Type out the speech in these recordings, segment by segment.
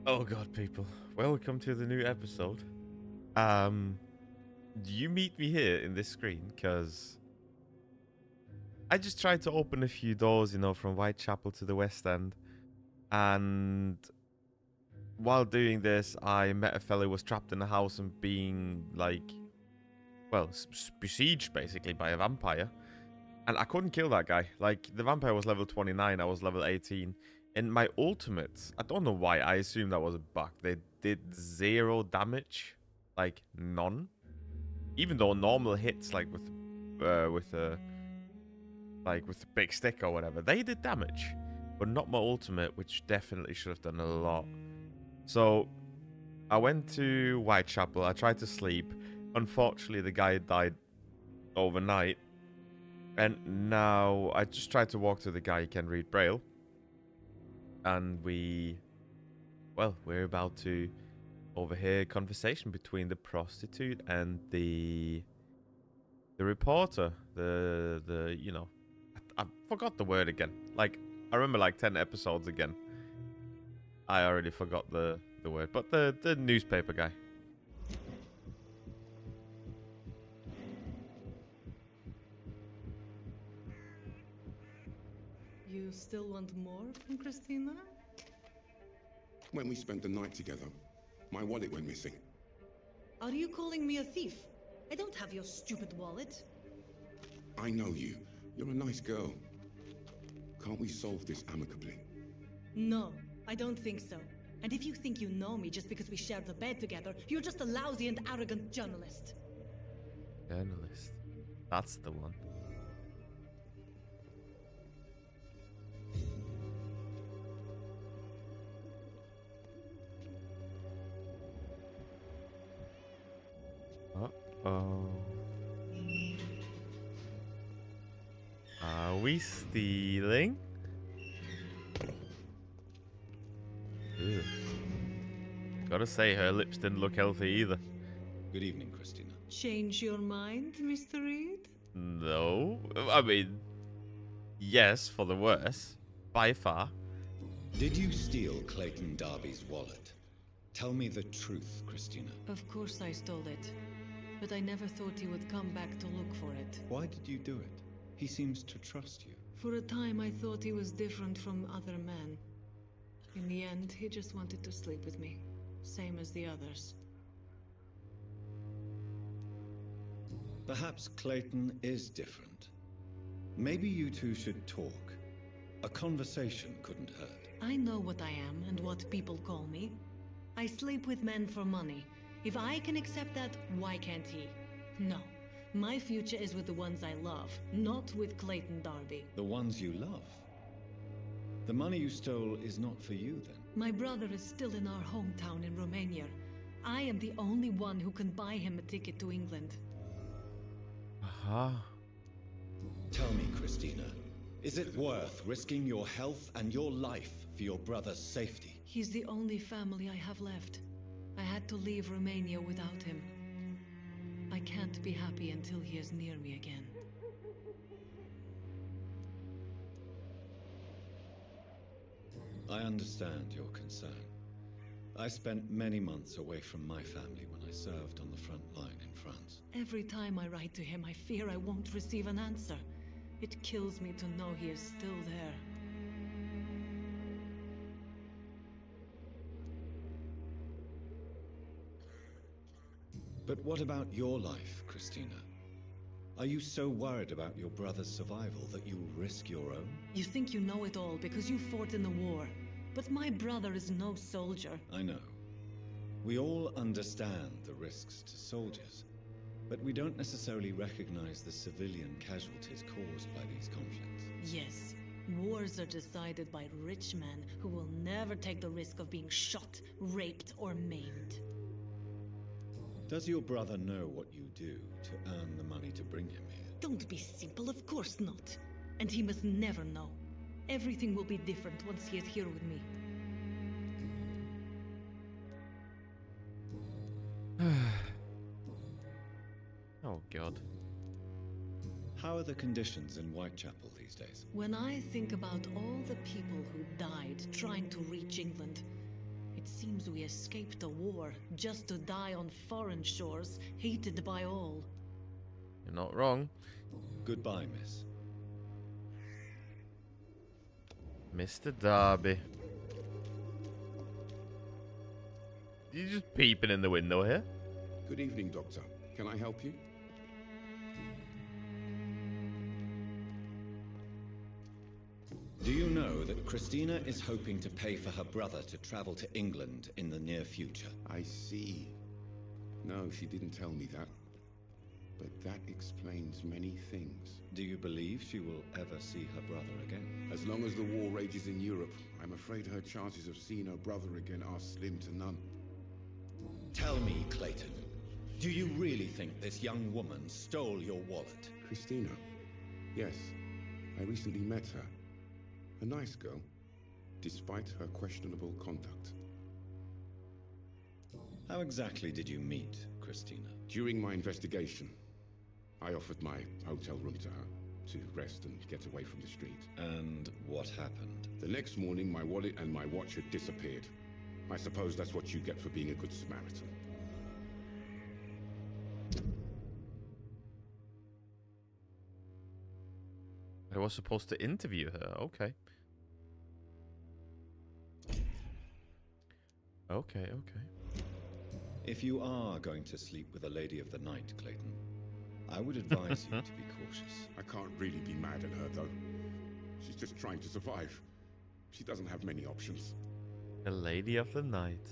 Oh god, people. Welcome to the new episode. You meet me here in this screen because I just tried to open a few doors, from Whitechapel to the West End. And while doing this, I met a fellow who was trapped in a house and being, besieged basically by a vampire. And I couldn't kill that guy. Like, the vampire was level 29, I was level 18. In my ultimates, I don't know why, I assumed that was a bug. They did 0 damage. Like, none. Even though normal hits, like with a big stick or whatever, they did damage. But not my ultimate, which definitely should have done a lot. So, I went to Whitechapel, I tried to sleep. Unfortunately, the guy died overnight. And now I just tried to walk to the guy who can read Braille. And we're about to overhear a conversation between the prostitute and the reporter. I forgot the word again. Like, I remember like 10 episodes again. I already forgot the word. But the newspaper guy. You still want more from Christina? When we spent the night together, my wallet went missing. Are you calling me a thief? I don't have your stupid wallet. I know you. You're a nice girl. Can't we solve this amicably? No, I don't think so. And if you think you know me just because we shared the bed together, you're just a lousy and arrogant journalist. Journalist. That's the one. Uh-oh. Are we stealing? Ew. Gotta say, her lips didn't look healthy either. Good evening, Christina. Change your mind, Mr. Reed? No. I mean, yes, for the worse. By far. Did you steal Clayton Darby's wallet? Tell me the truth, Christina. Of course I stole it. But I never thought he would come back to look for it. Why did you do it? He seems to trust you. For a time I thought he was different from other men. In the end, he just wanted to sleep with me. Same as the others. Perhaps Clayton is different. Maybe you two should talk. A conversation couldn't hurt. I know what I am and what people call me. I sleep with men for money. If I can accept that, why can't he? No. My future is with the ones I love, not with Clayton Darby. The ones you love? The money you stole is not for you, then? My brother is still in our hometown in Romania. I am the only one who can buy him a ticket to England. Uh-huh. Tell me, Christina, is it worth risking your health and your life for your brother's safety? He's the only family I have left. I had to leave Romania without him. I can't be happy until he is near me again. I understand your concern. I spent many months away from my family when I served on the front line in France. Every time I write to him, I fear I won't receive an answer. It kills me to know he is still there. But what about your life, Christina? Are you so worried about your brother's survival that you'll risk your own? You think you know it all because you fought in the war. But my brother is no soldier. I know. We all understand the risks to soldiers, but we don't necessarily recognize the civilian casualties caused by these conflicts. Yes, wars are decided by rich men who will never take the risk of being shot, raped, or maimed. Does your brother know what you do to earn the money to bring him here? Don't be simple, of course not. And he must never know. Everything will be different once he is here with me. Oh, God. How are the conditions in Whitechapel these days? When I think about all the people who died trying to reach England, it seems we escaped a war just to die on foreign shores, hated by all. You're not wrong. Goodbye, miss. Mr. Darby. You just peeping in the window here? Good evening, Doctor. Can I help you? Do you know that Christina is hoping to pay for her brother to travel to England in the near future? I see. No, she didn't tell me that. But that explains many things. Do you believe she will ever see her brother again? As long as the war rages in Europe, I'm afraid her chances of seeing her brother again are slim to none. Tell me, Clayton, do you really think this young woman stole your wallet? Christina? Yes. I recently met her. A nice girl, despite her questionable conduct. How exactly did you meet Christina? During my investigation, I offered my hotel room to her to rest and get away from the street. And what happened? The next morning, my wallet and my watch had disappeared. I suppose that's what you get for being a good Samaritan. I was supposed to interview her. Okay. Okay. If you are going to sleep with a lady of the night, Clayton, I would advise you to be cautious. I can't really be mad at her, though. She's just trying to survive. She doesn't have many options. A lady of the night.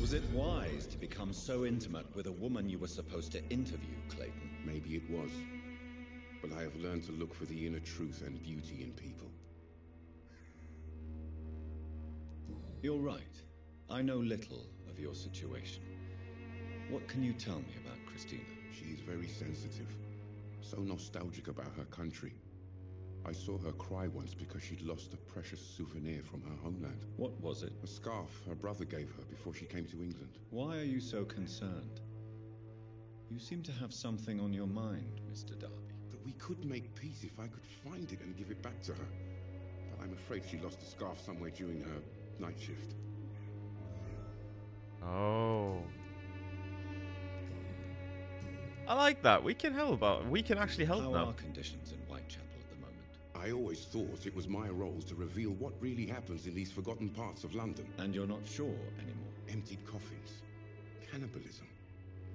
Was it wise to become so intimate with a woman you were supposed to interview, Clayton? Maybe it was. But I have learned to look for the inner truth and beauty in people. You're right. I know little of your situation. What can you tell me about Christina? She is very sensitive. So nostalgic about her country. I saw her cry once because she'd lost a precious souvenir from her homeland. What was it? A scarf her brother gave her before she came to England. Why are you so concerned? You seem to have something on your mind, Mr. Darby. That we could make peace if I could find it and give it back to her. But I'm afraid she lost the scarf somewhere during her night shift. Oh. I like that. We can help out. We can actually help How now. are conditions in Whitechapel at the moment? I always thought it was my role to reveal what really happens in these forgotten parts of London. And you're not sure anymore? Emptied coffins, cannibalism,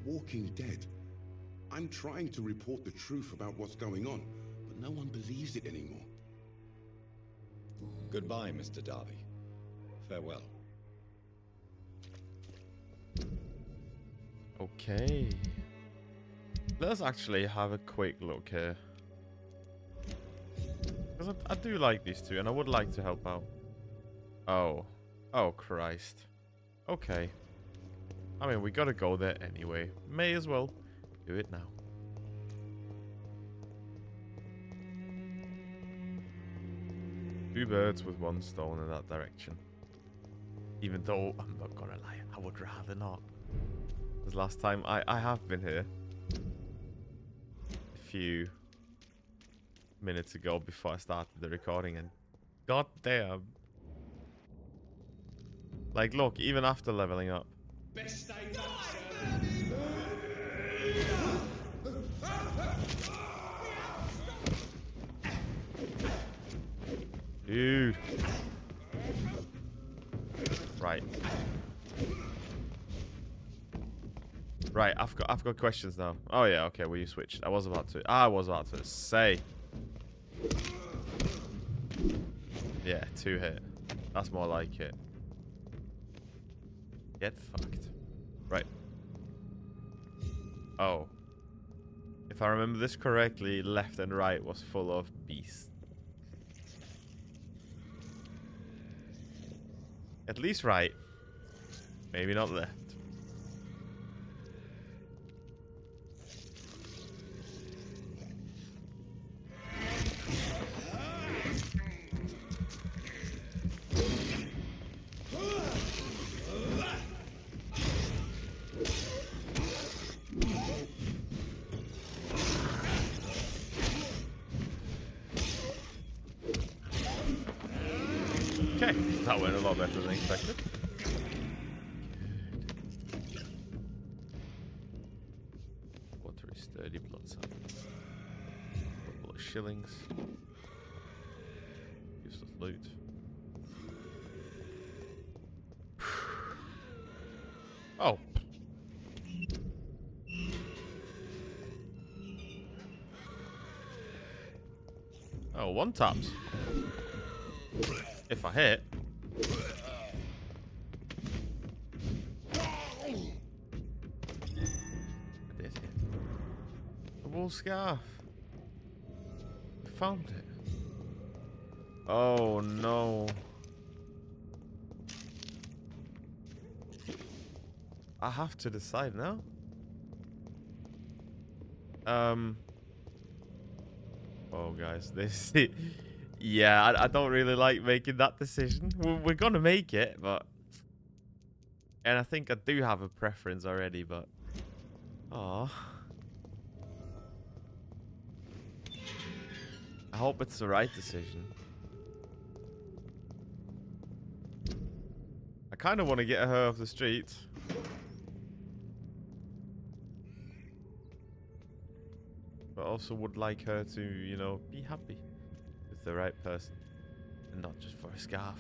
walking dead. I'm trying to report the truth about what's going on, but no one believes it anymore. Goodbye, Mr. Darby. Farewell. Okay. Let's actually have a quick look here. Because I do like these two, and I would like to help out. Oh. Oh, Christ. Okay. I mean, we gotta go there anyway. May as well do it now. Two birds with one stone in that direction. Even though, I'm not gonna lie, I would rather not. Because last time, I have been here. A few minutes ago before I started the recording, and god damn. Like, look, even after leveling up. Best day Dude. Right. Right, I've got questions now. Oh yeah, okay, well you switched. I was about to say. Yeah, 2 hit. That's more like it. Get fucked. Right. Oh. If I remember this correctly, left and right was full of beasts. At least right. Maybe not left. Okay, that went a lot better than expected. Water is sturdy, blood sample. Couple of shillings. Useless loot. Oh. Oh, one taps. If I hit. I did hit. A wool scarf. I found it. Oh no. I have to decide now. Oh, guys, this. Yeah, I don't really like making that decision. We're gonna make it, but. And I think I do have a preference already, but. Oh. I hope it's the right decision. I kind of want to get her off the street. But also would like her to, you know, be happy with the right person. And not just for a scarf.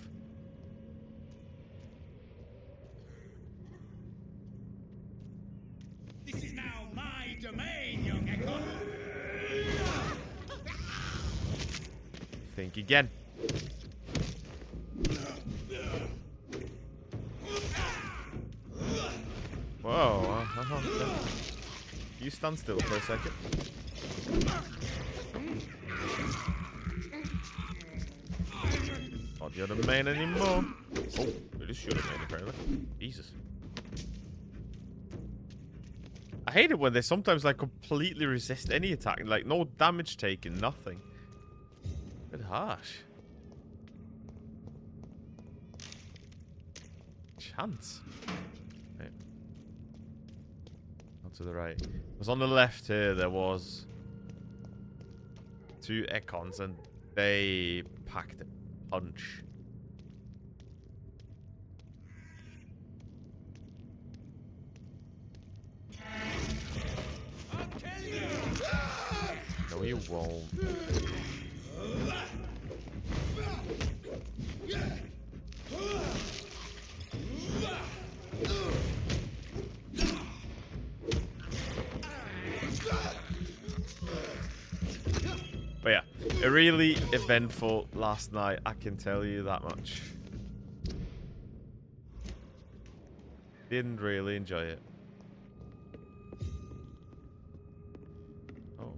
This is now my domain, young Echo. Think again. Whoa. You stand still for a second. Not you're the main anymore. Oh, it is should have made apparently. Jesus. I hate it when they sometimes like completely resist any attack. Like no damage taken, nothing. Bit harsh. Chance. Right. On to the right. It was on the left here. There was 2 Econs and they packed a punch. No, you won't. But yeah, a really eventful last night, I can tell you that much. Didn't really enjoy it. Oh.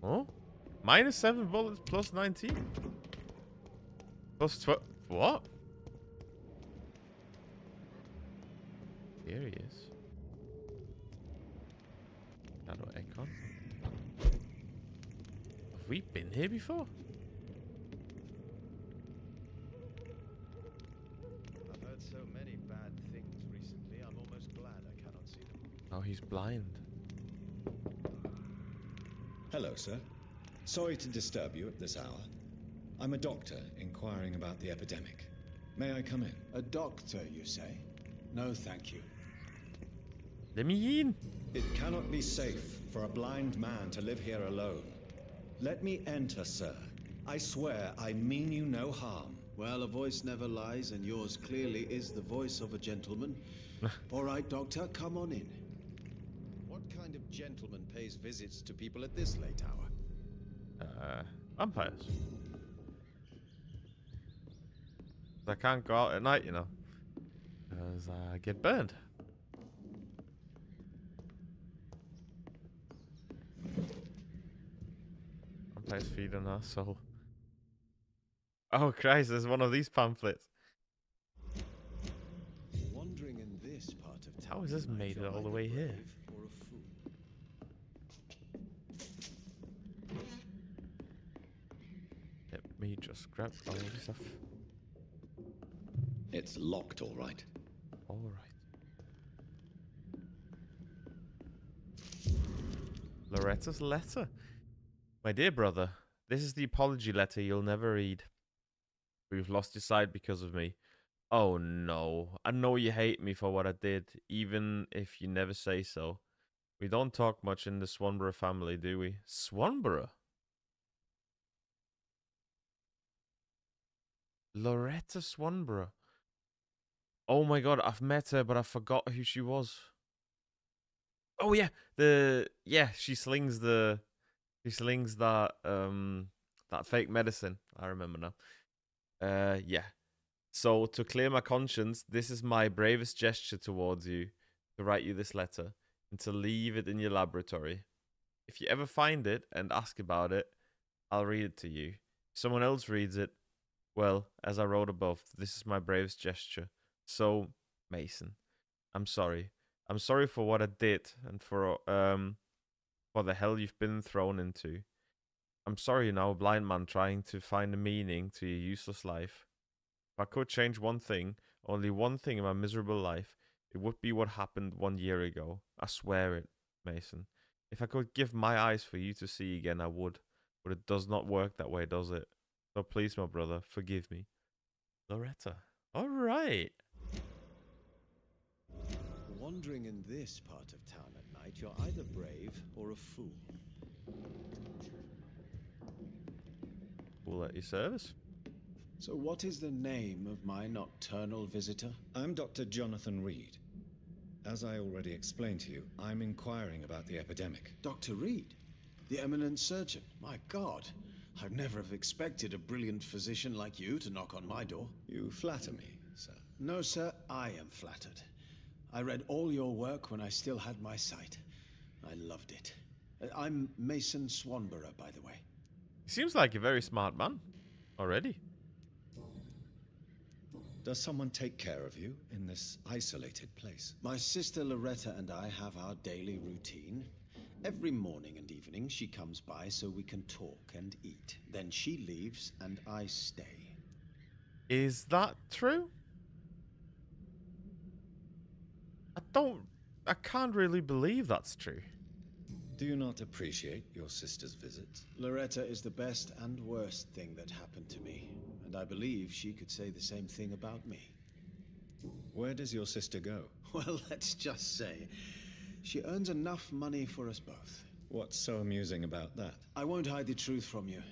Oh? -7 bullets plus 19? Plus 12. What? Here he is. Shadow Econ. Have we been here before? I've heard so many bad things recently, I'm almost glad I cannot see them. Oh, he's blind. Hello, sir. Sorry to disturb you at this hour. I'm a doctor inquiring about the epidemic. May I come in? A doctor, you say? No, thank you. Let me in. It cannot be safe for a blind man to live here alone. Let me enter, sir. I swear I mean you no harm. Well, a voice never lies, and yours clearly is the voice of a gentleman. All right, Doctor, come on in. What kind of gentleman pays visits to people at this late hour? Vampires. I can't go out at night, you know. Because I get burned. Vampires feed on our soul. Oh Christ, there's one of these pamphlets. Wandering in this part of town, How has this made it all the way here? or a fool? Let me just grab all this stuff. It's locked, all right. All right. Loretta's letter. My dear brother, this is the apology letter you'll never read. We've lost your sight because of me. Oh no, I know you hate me for what I did, even if you never say so. We don't talk much in the Swanborough family, do we? Swanborough? Loretta Swanborough. Oh my god, I've met her, but I forgot who she was. Oh yeah, she slings that that fake medicine. I remember now. Yeah. So to clear my conscience, this is my bravest gesture towards you, to write you this letter and to leave it in your laboratory. If you ever find it and ask about it, I'll read it to you. If someone else reads it, well, as I wrote above, this is my bravest gesture. So, Mason, I'm sorry. I'm sorry for what I did and for the hell you've been thrown into. I'm sorry you're now a blind man trying to find a meaning to your useless life. If I could change one thing, only one thing in my miserable life, it would be what happened 1 year ago. I swear it, Mason. If I could give my eyes for you to see again, I would. But it does not work that way, does it? So please, my brother, forgive me. Loretta. All right. Wandering in this part of town at night, you're either brave or a fool. Fool at your service. So what is the name of my nocturnal visitor? I'm Dr. Jonathan Reed. As I already explained to you, I'm inquiring about the epidemic. Dr. Reed? The eminent surgeon? My God, I'd never have expected a brilliant physician like you to knock on my door. You flatter me, sir. No, sir, I am flattered. I read all your work when I still had my sight. I loved it. I'm Mason Swanborough, by the way. He seems like a very smart man already. Does someone take care of you in this isolated place? My sister Loretta and I have our daily routine. Every morning and evening she comes by so we can talk and eat. Then she leaves and I stay. Is that true? I can't really believe that's true. Do you not appreciate your sister's visits? Loretta is the best and worst thing that happened to me, and I believe she could say the same thing about me. Where does your sister go? Well, let's just say, she earns enough money for us both. What's so amusing about that? I won't hide the truth from you.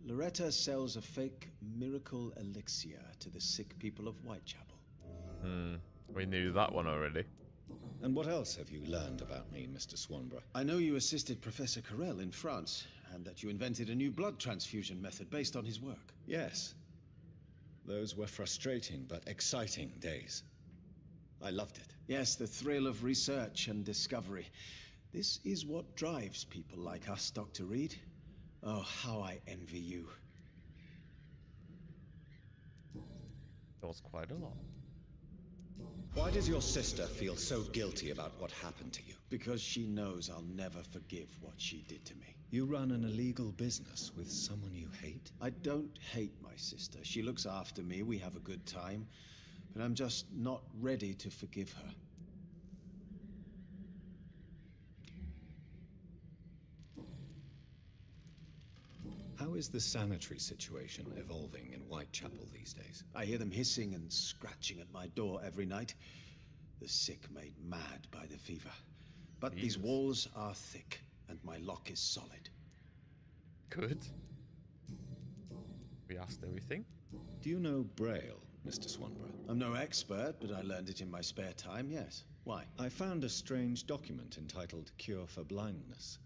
Loretta sells a fake miracle elixir to the sick people of Whitechapel. We knew that one already. And what else have you learned about me, Mr. Swanborough? I know you assisted Professor Carell in France, and that you invented a new blood transfusion method based on his work. Yes. Those were frustrating but exciting days. I loved it. Yes, the thrill of research and discovery. This is what drives people like us, Dr. Reed. Oh, how I envy you. That was quite a lot. Why does your sister feel so guilty about what happened to you? Because she knows I'll never forgive what she did to me. You run an illegal business with someone you hate? I don't hate my sister. She looks after me, we have a good time. But I'm just not ready to forgive her. How is the sanitary situation evolving in Whitechapel these days? I hear them hissing and scratching at my door every night. The sick made mad by the fever. But these walls are thick, and my lock is solid. Good. We asked everything. Do you know Braille, Mr. Swanborough? I'm no expert, but I learned it in my spare time, yes. Why? I found a strange document entitled Cure for Blindness.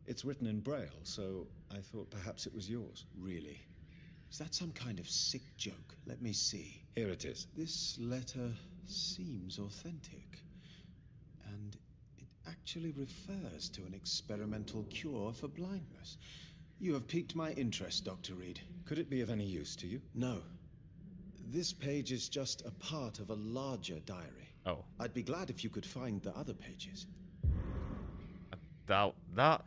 It's written in Braille, so I thought perhaps it was yours. Really? Is that some kind of sick joke? Let me see. Here it is. This letter seems authentic. And it actually refers to an experimental cure for blindness. You have piqued my interest, Dr. Reed. Could it be of any use to you? No. This page is just a part of a larger diary. Oh. I'd be glad if you could find the other pages. I doubt that.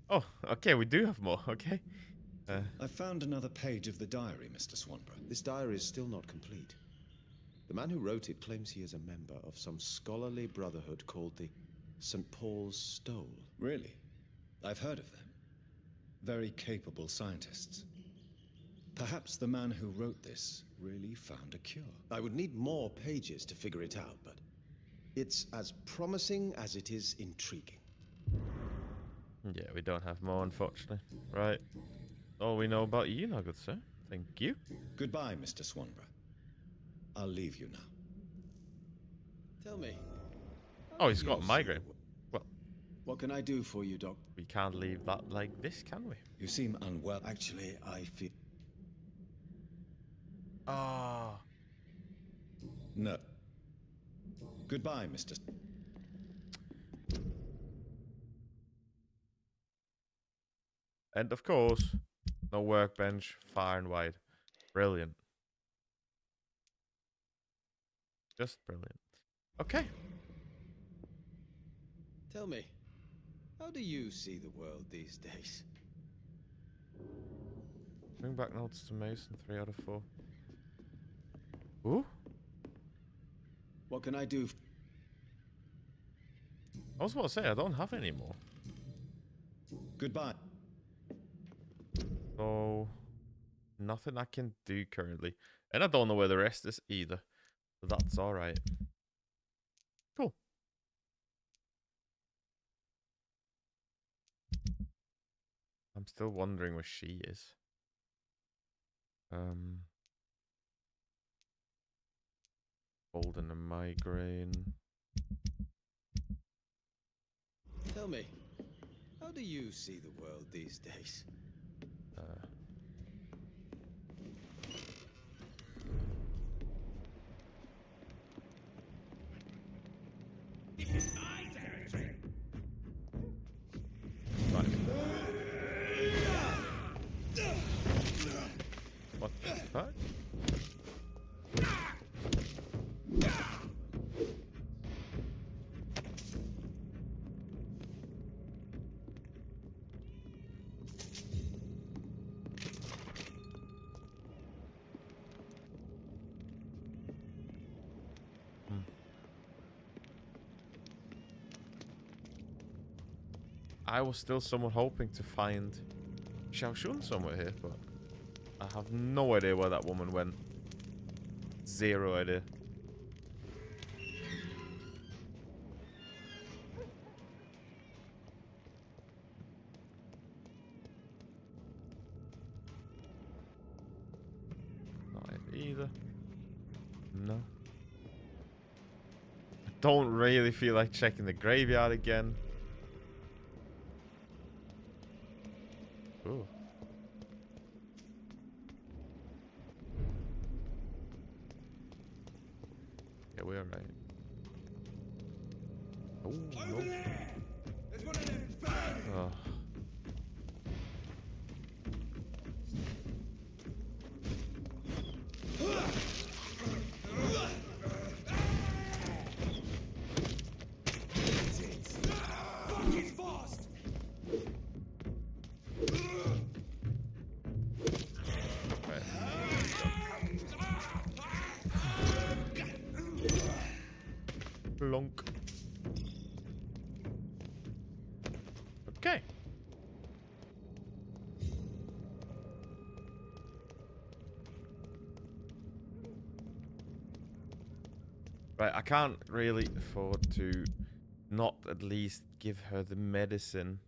Oh, okay, we do have more, okay. I found another page of the diary, Mr. Swanborough. This diary is still not complete. The man who wrote it claims he is a member of some scholarly brotherhood called the St. Paul's Stole. Really? I've heard of them. very capable scientists. Perhaps the man who wrote this really found a cure. I would need more pages to figure it out, but it's as promising as it is intriguing. Yeah, we don't have more, unfortunately. Right. All we know about you now, good sir. Thank you. Goodbye, Mr. Swanborough. I'll leave you now. Tell me. Oh, he's got a migraine. Well, What can I do for you, Doc? we can't leave that like this, can we? You seem unwell. Actually, I feel... Ah. No. Goodbye, Mr. And of course, no workbench, far and wide. Brilliant. Just brilliant. Okay. Tell me, how do you see the world these days? Bring back notes to Mason, 3 out of 4. Ooh. What can I do? I was about to say, I don't have any more. Goodbye. So, nothing I can do currently. And I don't know where the rest is either. So that's alright. Cool. I'm still wondering where she is. Holding a migraine. Tell me, how do you see the world these days? This is my territory. Right. What the fuck? I was still somewhat hoping to find Xiaoxun somewhere here, but I have no idea where that woman went. Zero idea. Not it either. No. I don't really feel like checking the graveyard again. Ooh. Yeah, we're right. Oh, no. There's one of them fans. Oh. Fuck, he's fast. Right. Plonk. Okay. Right, I can't really afford to not at least give her the medicine.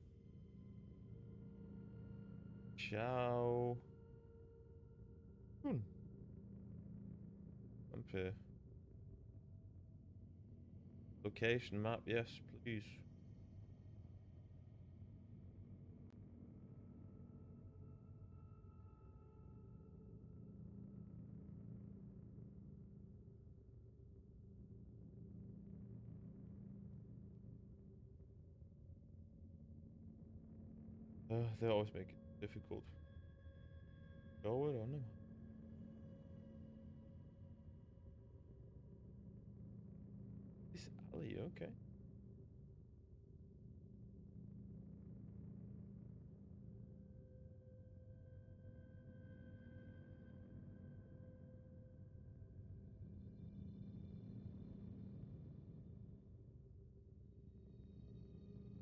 Ciao. Vampyr. Location map, yes, please. They always make it difficult. Go it on them. This alley, okay.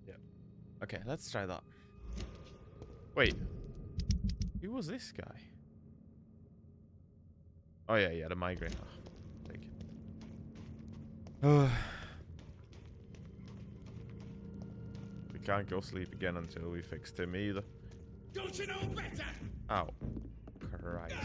Yeah. Okay, let's try that. Wait. Who was this guy? Oh yeah, yeah, the migraine. Oh, take it. We can't go sleep again until we fixed him either. Don't you know better? Ow. Christ.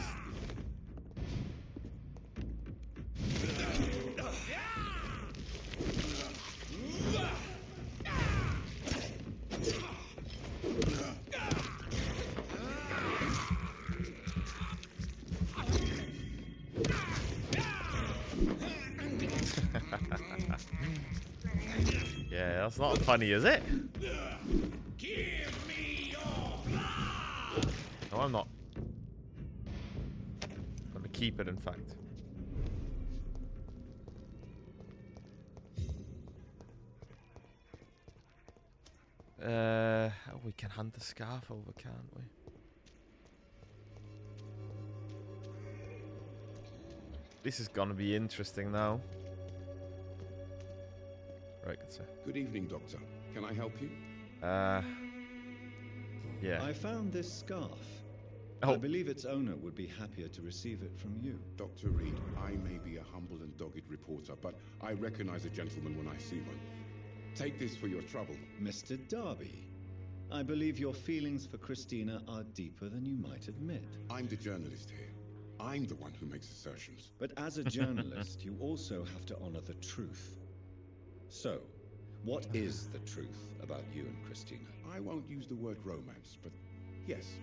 Yeah, that's not funny, is it? Give me your blood! No, I'm not. I'm gonna keep it, in fact. We can hand the scarf over, can't we? This is gonna be interesting now. Right, good sir. Good evening, Doctor. Can I help you? Yeah. I found this scarf. Oh. I believe its owner would be happier to receive it from you. Dr. Reed, I may be a humble and dogged reporter, but I recognize a gentleman when I see one. Take this for your trouble. Mr. Darby, I believe your feelings for Christina are deeper than you might admit. I'm the journalist here. I'm the one who makes assertions. But as a journalist, you also have to honor the truth. So, what is the truth about you and Christina? I won't use the word romance, but yes,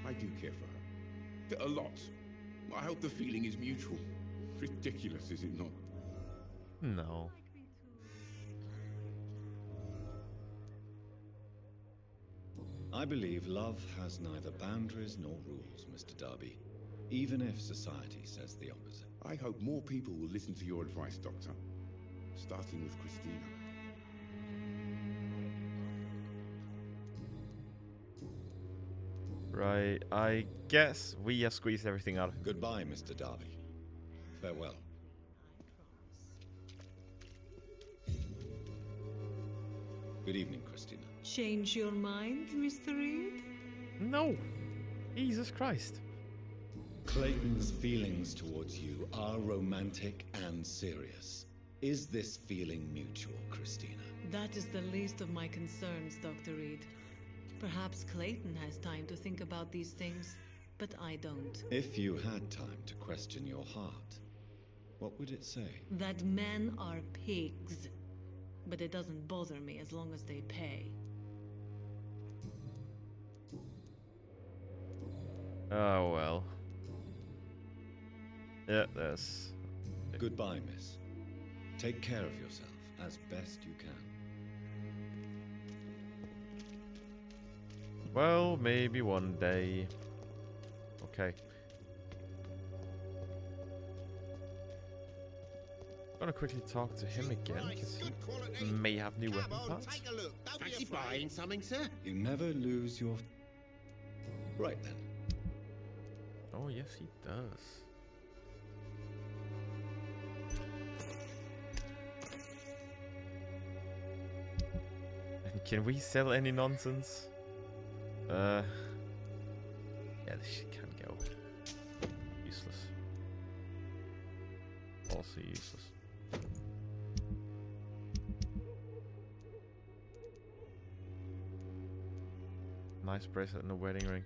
I do care for her. A lot. I hope the feeling is mutual. Ridiculous, is it not? No. I believe love has neither boundaries nor rules, Mr. Darby, even if society says the opposite. I hope more people will listen to your advice, Doctor. Starting with Christina. Right, I guess we have squeezed everything out of him. Goodbye, Mr. Darby. Farewell. Good evening, Christina. Change your mind, Mr. Reed? No! Jesus Christ. Clayton's feelings towards you are romantic and serious. Is this feeling mutual, Christina? That is the least of my concerns, Dr. Reed. Perhaps Clayton has time to think about these things, but I don't. If you had time to question your heart, what would it say? That men are pigs. But it doesn't bother me as long as they pay. Oh, well. Yeah, there's... Goodbye, miss. Take care of yourself as best you can. Well, maybe one day. Okay. I'm gonna quickly talk to him again, because he may have new weapon parts. Fancy buying something, sir? You never lose your... Right then. Oh, yes, he does. And can we sell any nonsense? Yeah, this shit can go. Useless. Also useless. Nice bracelet and a wedding ring.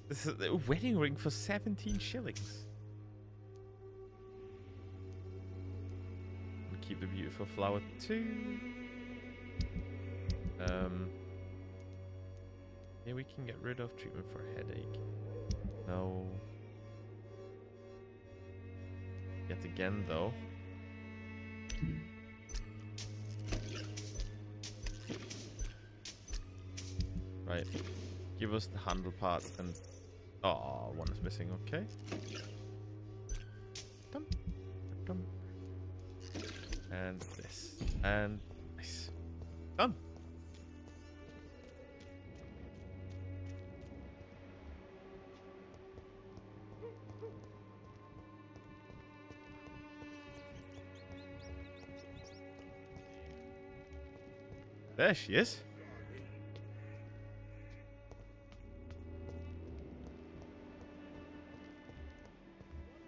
This is a wedding ring for 17 shillings. I'll keep the beautiful flower too. Yeah, we can get rid of treatment for a headache. No. Yet again, though. Right. Give us the handle part and... Oh, one is missing. Okay. Dum, dum. And this. And nice. Done. There she is.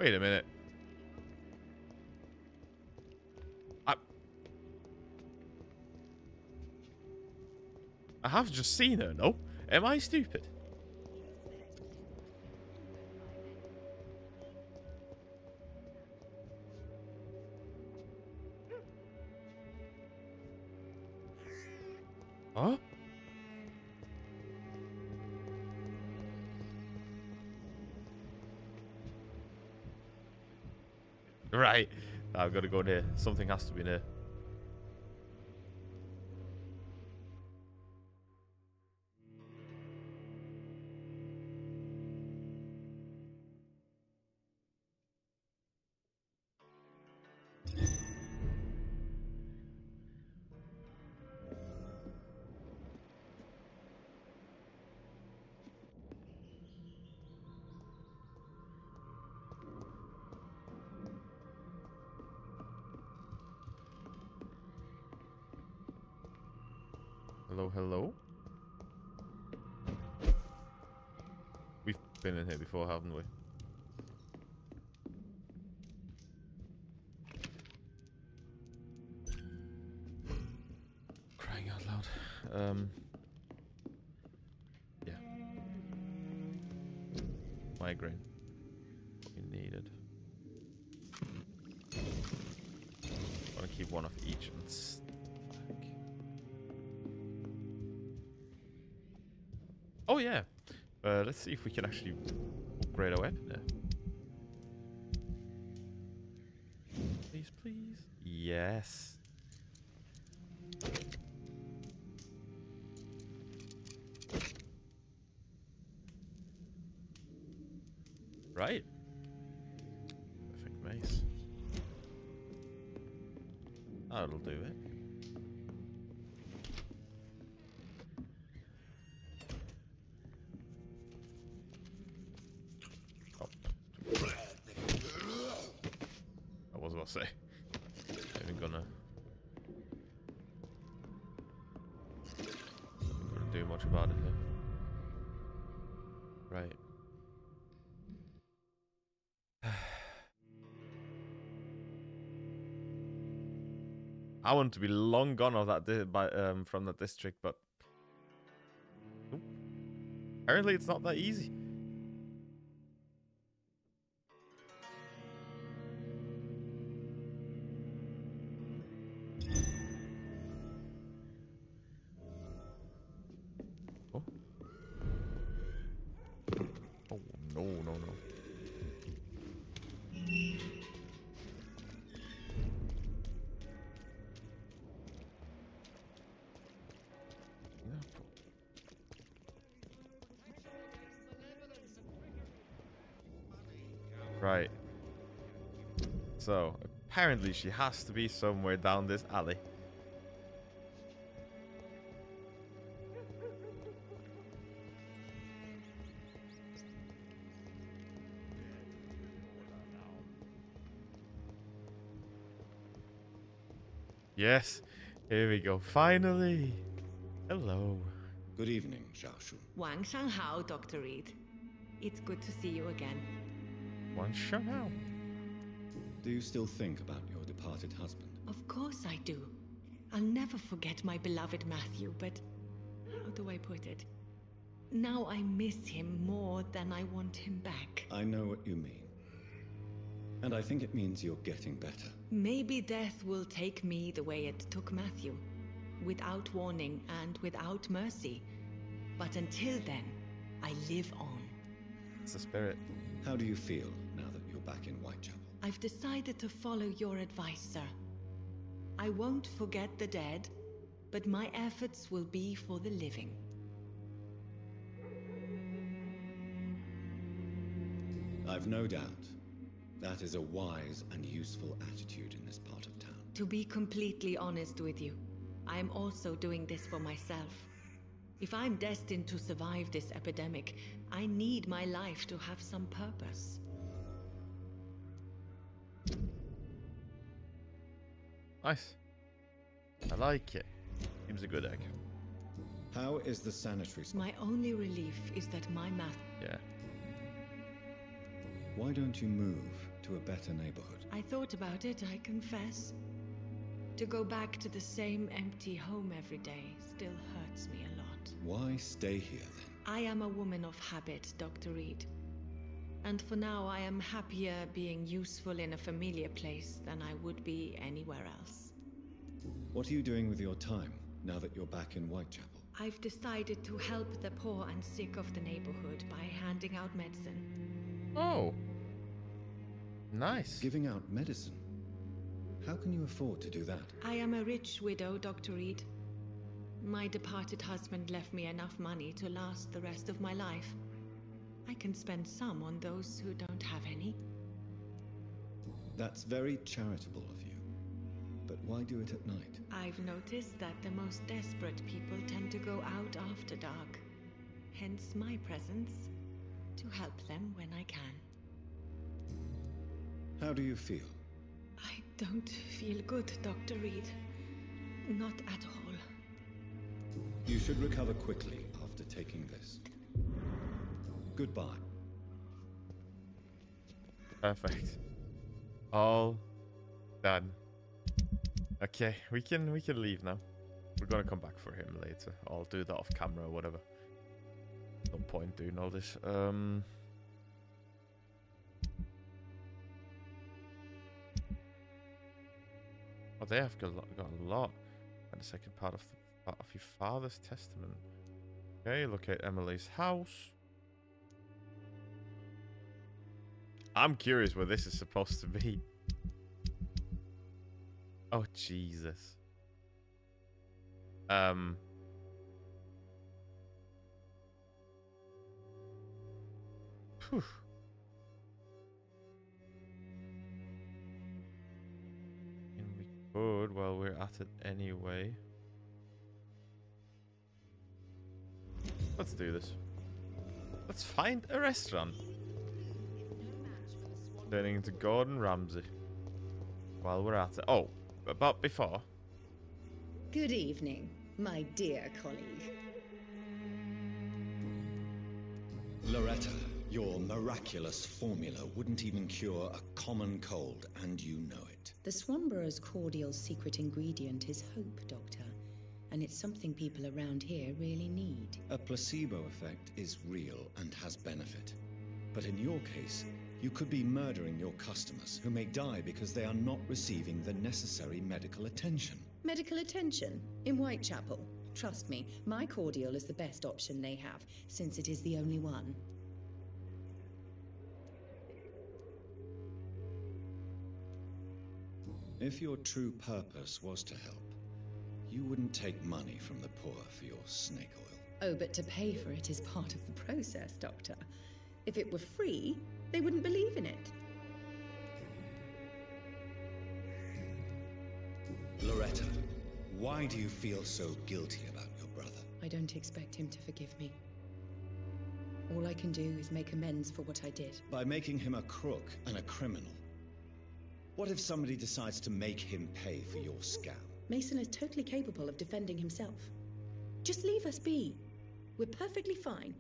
Wait a minute. I have just seen her, no? Am I stupid? Huh? Right. I've got to go in here. Something has to be in here. Hello, hello? We've been in here before, haven't we? Crying out loud. Yeah. Migraine. What we needed. Want to keep one of each and stack. Oh yeah. Let's see if we can actually upgrade our weapon there. Please, please. Yes. Right. Perfect mace. That'll do it. I was about to say. Not even gonna do much about it here. Right. I want to be long gone of that from that district, but nope. Apparently it's not that easy. Oh. Oh no, no, no. Right. So, apparently she has to be somewhere down this alley. Yes. Here we go. Finally. Hello. Good evening, Xiaoshu. Wang Shanghao, Dr. Reed. It's good to see you again. One shot out. Do you still think about your departed husband? Of course I do. I'll never forget my beloved Matthew, but how do I put it? Now I miss him more than I want him back. I know what you mean. And I think it means you're getting better. Maybe death will take me the way it took Matthew, without warning and without mercy. But until then, I live on. It's the spirit. How do you feel now that you're back in Whitechapel? I've decided to follow your advice, sir. I won't forget the dead, but my efforts will be for the living. I've no doubt. That is a wise and useful attitude in this part of town. To be completely honest with you, I am also doing this for myself. If I'm destined to survive this epidemic, I need my life to have some purpose. Nice. I like it. Seems a good egg. How is the sanitary... My only relief is that my math... Yeah. Why don't you move to a better neighborhood? I thought about it, I confess. To go back to the same empty home every day still hurts me a lot. Why stay here then? I am a woman of habit, Dr. Reed. And for now, I am happier being useful in a familiar place than I would be anywhere else. What are you doing with your time now that you're back in Whitechapel? I've decided to help the poor and sick of the neighborhood by handing out medicine. Oh. Nice. Giving out medicine? How can you afford to do that? I am a rich widow, Dr. Reed. My departed husband left me enough money to last the rest of my life. I can spend some on those who don't have any. That's very charitable of you. But why do it at night? I've noticed that the most desperate people tend to go out after dark. Hence my presence, to help them when I can. How do you feel? I don't feel good, Dr. Reed. Not at all. You should recover quickly after taking this. Goodbye. Perfect. All done. Okay, we can leave now. We're gonna come back for him later. I'll do that off camera or whatever. No point doing all this. Oh, they have got a lot. And the second part of your father's testament. Okay, locate Emily's house. I'm curious where this is supposed to be. Oh, Jesus. Phew. And we could, while we're at it anyway. Let's do this. Let's find a restaurant. Turning into Gordon Ramsay. While we're at it. Oh, but before. Good evening, my dear colleague. Loretta, your miraculous formula wouldn't even cure a common cold, and you know it. The Swanborough's cordial secret ingredient is hope, Doctor. And it's something people around here really need. A placebo effect is real and has benefit. But in your case, you could be murdering your customers who may die because they are not receiving the necessary medical attention. Medical attention? In Whitechapel? Trust me, my cordial is the best option they have, since it is the only one. If your true purpose was to help, you wouldn't take money from the poor for your snake oil. Oh, but to pay for it is part of the process, Doctor. If it were free, they wouldn't believe in it. Loretta, why do you feel so guilty about your brother? I don't expect him to forgive me. All I can do is make amends for what I did. By making him a crook and a criminal. What if somebody decides to make him pay for your scam? Mason is totally capable of defending himself. Just leave us be. We're perfectly fine.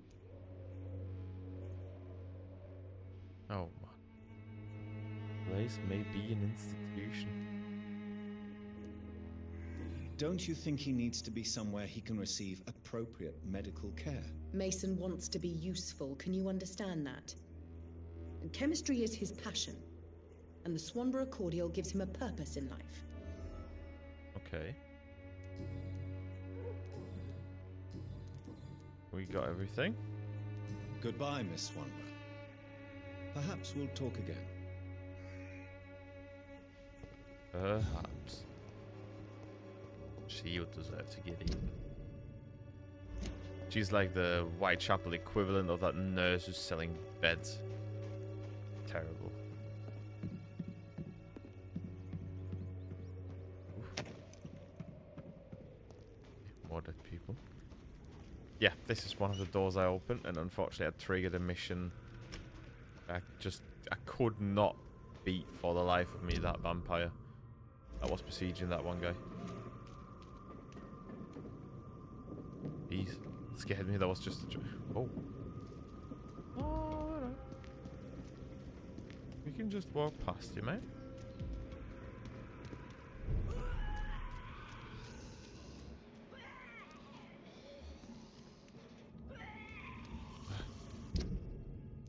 Oh, man. Place may be an institution. Don't you think he needs to be somewhere he can receive appropriate medical care? Mason wants to be useful, can you understand that? And chemistry is his passion. And the Swanborough cordial gives him a purpose in life. Okay. We got everything. Goodbye, Miss Swanborough. Perhaps we'll talk again. Perhaps. She would deserve to get eaten. She's like the Whitechapel equivalent of that nurse who's selling beds. Terrible. Oof. More dead people. Yeah, this is one of the doors I opened, and unfortunately I triggered a mission. I could not beat for the life of me that vampire that was besieging that one guy. He scared me. That was just a oh. Alright. We can just walk past you, mate.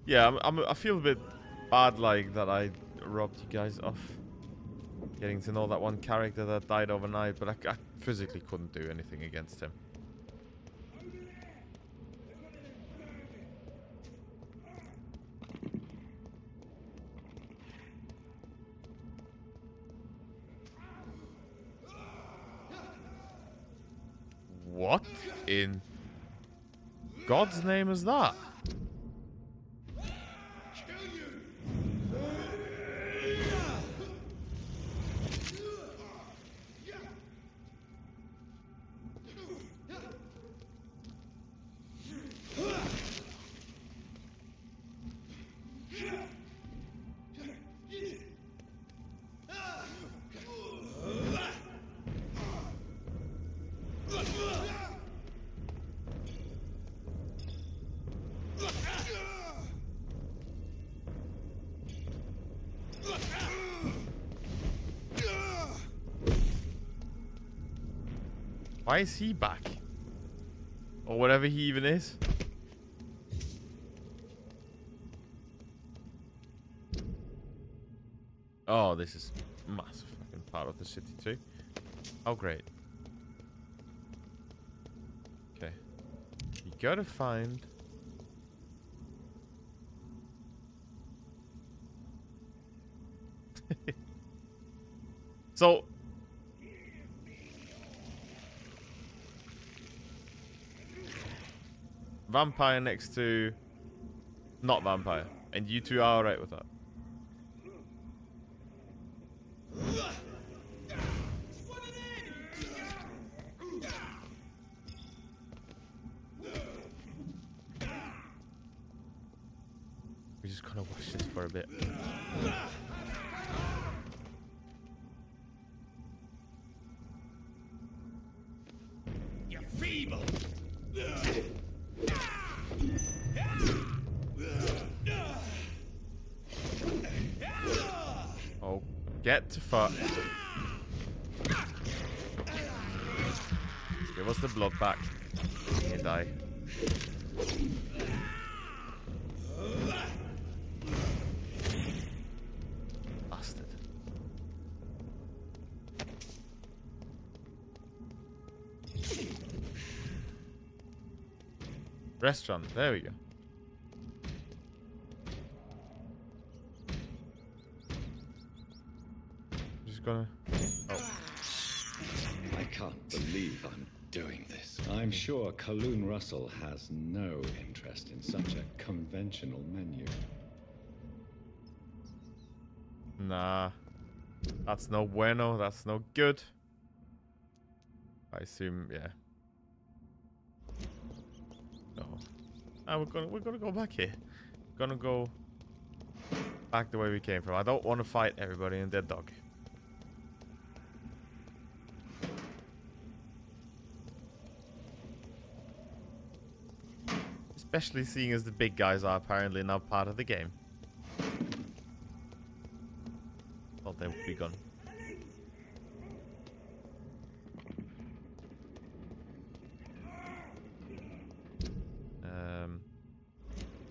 Yeah, I feel a bit bad, like, that I robbed you guys off getting to know that one character that died overnight, but I physically couldn't do anything against him. What in God's name is that? Why is he back? Or whatever he even is. Oh, this is massive fucking part of the city too. Oh, great. Okay. You gotta find... So... Vampire next to not vampire, and you two are alright with that. We're just gonna watch this for a bit. You're feeble. Oh, get to fuck. Give us the blood back. You die. Bastard. Restaurant, there we go. Just gonna... Oh. I can't believe I'm doing this. I'm sure Kaloon Russell has no interest in such a conventional menu. Nah. That's no bueno, that's no good. I assume, yeah. Oh, we're gonna go back here. We're gonna go back the way we came from. I don't want to fight everybody and their dog. Especially seeing as the big guys are apparently now part of the game. Thought they would be gone.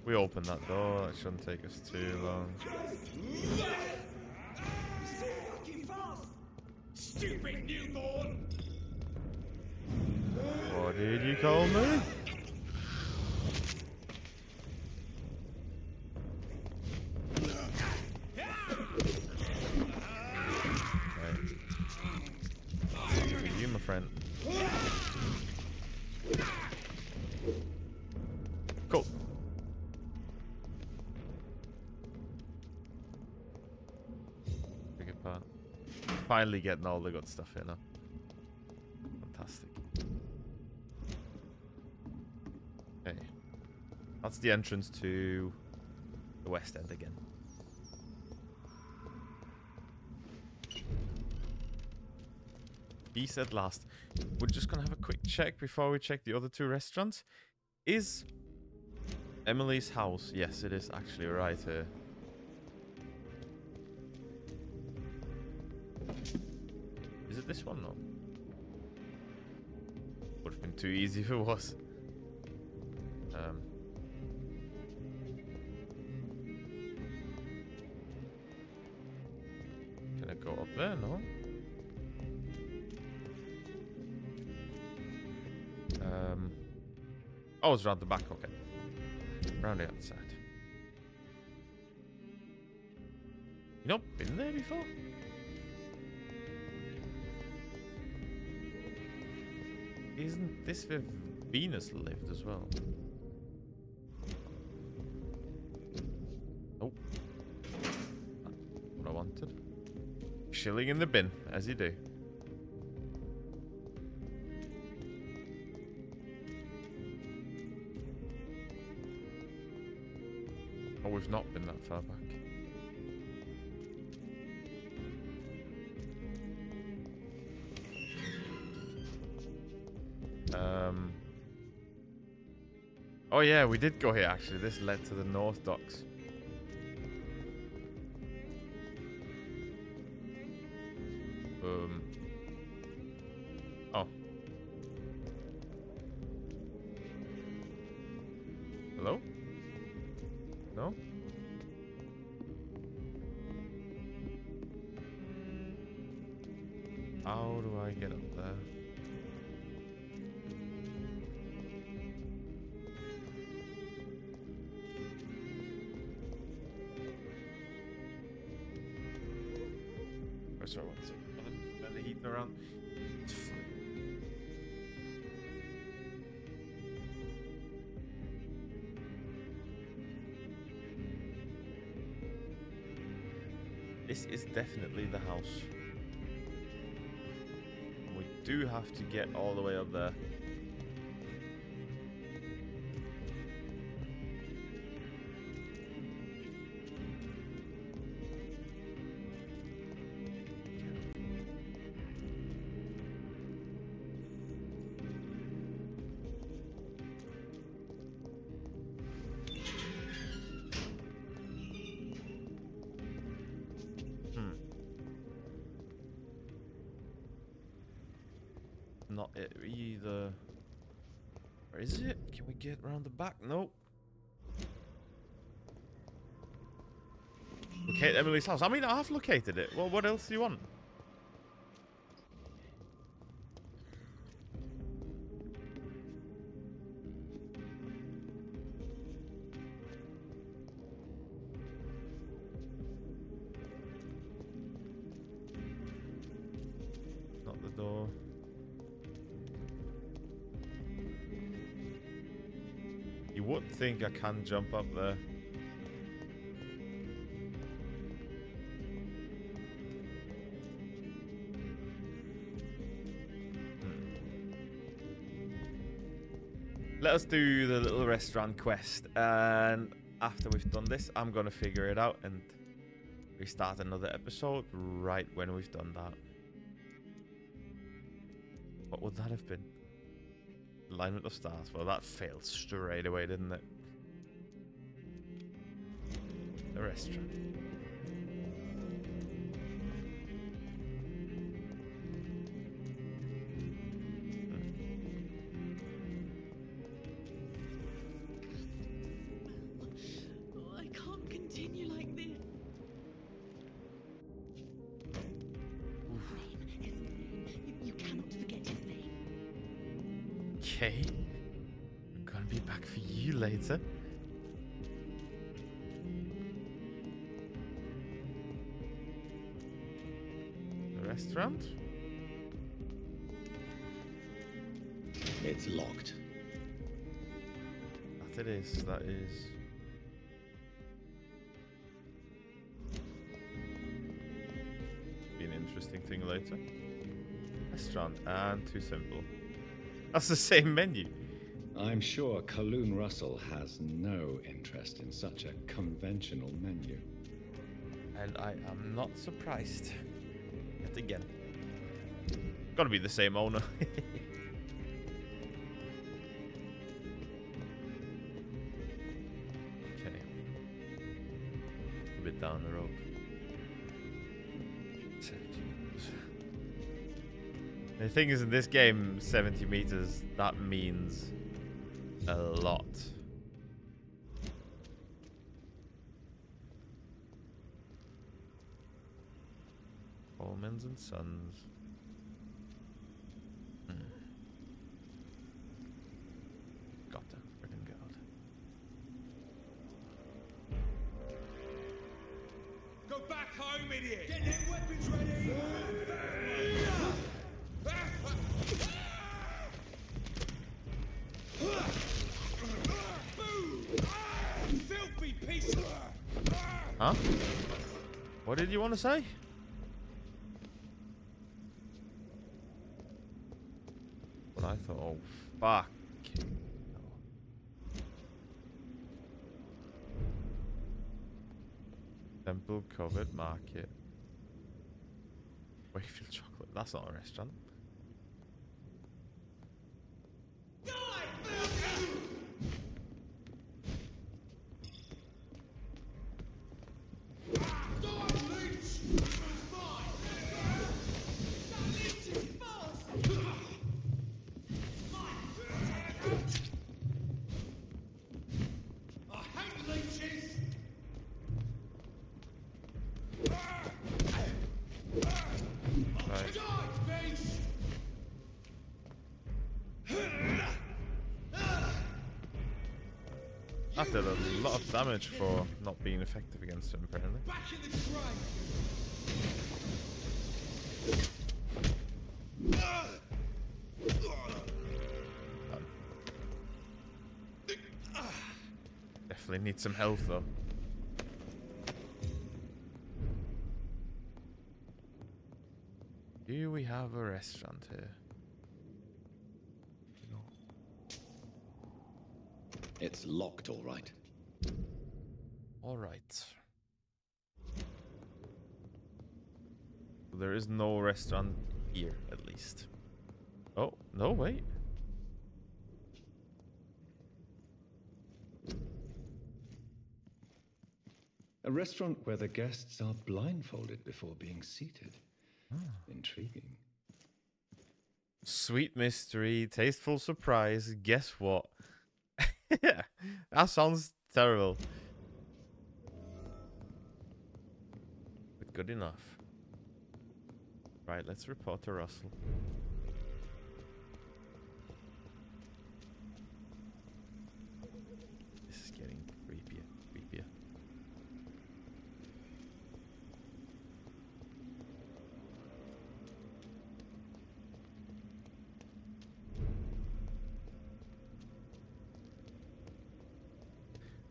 We open that door, that shouldn't take us too long. Stupid newborn! What did you call me? Right. You, my friend. Cool. Part. Finally getting all the good stuff here now. Fantastic. Okay. That's the entrance to the West End again. Peace at last. We're just gonna have a quick check before we check the other two restaurants. Is Emily's house? Yes, it is actually right here. this one? No. Would have been too easy if it was. Can I go up there? No. Oh, it's around the back. Okay. Around the outside. You not been there before? Isn't this where Venus lived as well? Oh. What I wanted. Shilling in the bin, as you do. Oh, we've not been that far back. Oh yeah, we did go here actually. This led to the North Docks. Oh. Hello? No? How do I get up there? Oh, sorry, one second. Let the heat around. This is definitely the house. We do have to get all the way up there. Not it either. Where is it? Can we get around the back? Nope. Locate Emily's house. I mean, I have located it. Well, what else do you want? Not the door. You would think I can jump up there. Let us do the little restaurant quest, and after we've done this, I'm gonna figure it out and restart another episode right when we've done that. What would that have been? Alignment of stars. Well, that failed straight away, didn't it? The restaurant. Oh, I can't continue like this. His name. You cannot forget his name. Okay. I'm gonna be back for you later. The restaurant? It's locked. That it is. That is. Be an interesting thing later. Restaurant and too simple. That's the same menu. I'm sure Kaloon Russell has no interest in such a conventional menu. And I am not surprised. Yet again. Gotta be the same owner. Okay. A bit down the road. The thing is, in this game, 70 meters, that means a lot. Coleman's and Sons. Got to friggin' God. Go back home, idiot! Get them weapons ready! Filthy piece of... Huh? What did you want to say? But I thought, oh, fuck. Temple Covered Market. Wakefield Chocolate. That's not a restaurant. That did a lot of damage for not being effective against him, apparently. Definitely need some health, though. Do we have a restaurant here? It's locked, all right. All right. There is no restaurant here, at least. Oh, no, wait. A restaurant where the guests are blindfolded before being seated. Intriguing. Sweet mystery, tasteful surprise. Guess what? Yeah, that sounds terrible. But good enough. Right, let's report to Russell. This is getting creepier, creepier.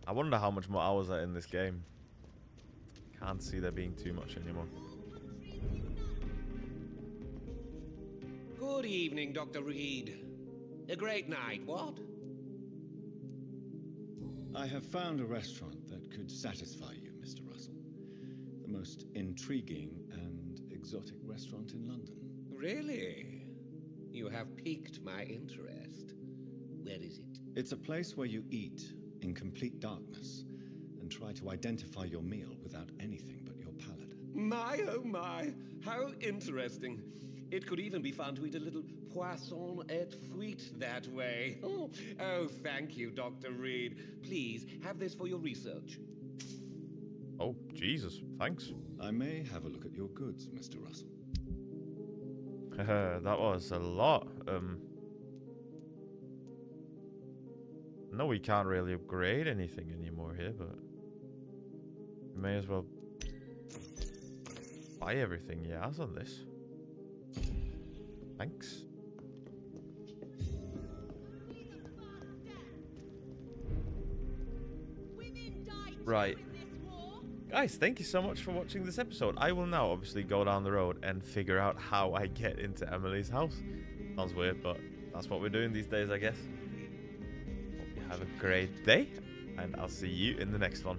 I wonder how much more hours are in this game. Can't see there being too much anymore. Good evening, Dr. Reed. A great night, what? I have found a restaurant that could satisfy you, Mr. Russell. The most intriguing and exotic restaurant in London. Really? You have piqued my interest. Where is it? It's a place where you eat in complete darkness and try to identify your meal without anything but your palate. My, oh my, how interesting. It could even be fun to eat a little poisson et fruit that way. Oh, thank you, Dr. Reed. Please, have this for your research. Oh, Jesus, thanks. I may have a look at your goods, Mr. Russell. That was a lot. No, we can't really upgrade anything anymore here, but we may as well buy everything he has on this. Thanks. Right. Guys, thank you so much for watching this episode. I will now obviously go down the road and figure out how I get into Emily's house. Sounds weird, but that's what we're doing these days, I guess. Hope you have a great day, and I'll see you in the next one.